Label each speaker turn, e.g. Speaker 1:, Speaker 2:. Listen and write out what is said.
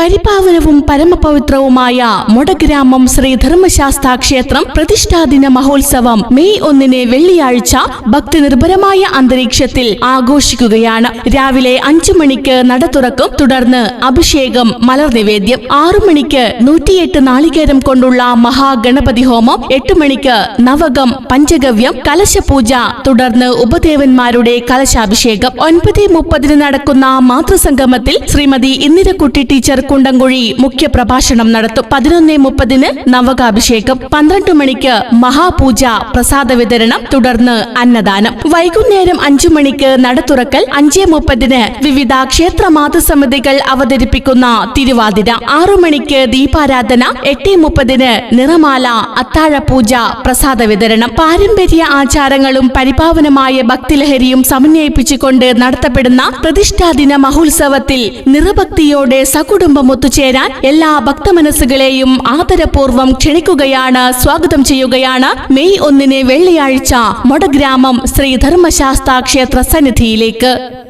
Speaker 1: പരിപാവനവും പരമപവിത്രവുമായ മൊടഗ്രാമം ശ്രീ ധർമ്മശാസ്താ ക്ഷേത്രം പ്രതിഷ്ഠാദിന മഹോത്സവം മെയ് 1 വെള്ളിയാഴ്ച ഭക്തിനിർഭരമായ അന്തരീക്ഷത്തിൽ ആഘോഷിക്കുകയാണ്. രാവിലെ 5 മണിക്ക് നട തുറക്കും. തുടർന്ന് അഭിഷേകം, മലർ നിവേദ്യം. 6 മണിക്ക് 108 നാളികേരം കൊണ്ടുള്ള മഹാഗണപതി ഹോമം. 8 മണിക്ക് നവകം, പഞ്ചഗവ്യം, കലശപൂജ. തുടർന്ന് ഉപദേവന്മാരുടെ കലശാഭിഷേകം. 9:30 നടക്കുന്ന മാതൃസംഗമത്തിൽ ശ്രീമതി ഇന്ദിരക്കുട്ടി ടീച്ചർ കുണ്ടംകുഴി മുഖ്യ പ്രഭാഷണം നടത്തും. 11:30 നവകാഭിഷേകം. 12 മണിക്ക് മഹാപൂജ, പ്രസാദ വിതരണം. തുടർന്ന് അന്നദാനം. വൈകുന്നേരം 5 മണിക്ക് നട തുറക്കൽ. 5:30 വിവിധ ക്ഷേത്ര മാതൃസമിതികൾ അവതരിപ്പിക്കുന്ന തിരുവാതിര. 6 മണിക്ക് ദീപാരാധന. 8:30 നിറമാല, അത്താഴപൂജ, പ്രസാദ വിതരണം. പാരമ്പര്യ ആചാരങ്ങളും പരിപാവനമായ ഭക്തിലഹരിയും സമന്വയിപ്പിച്ചുകൊണ്ട് നടത്തപ്പെടുന്ന പ്രതിഷ്ഠാദിന മഹോത്സവത്തിൽ നിറഭക്തിയോടെ സകുടുംബം ഒത്തുചേരാൻ എല്ലാ ഭക്തമനസ്സുകളെയും ആദരപൂർവ്വം ക്ഷണിക്കുകയാണ്, സ്വാഗതം ചെയ്യുകയാണ്. മെയ് 1 വെള്ളിയാഴ്ച മൊടഗ്രാമം ശ്രീ ധർമ്മശാസ്താ ക്ഷേത്ര സന്നിധിയിലേക്ക്.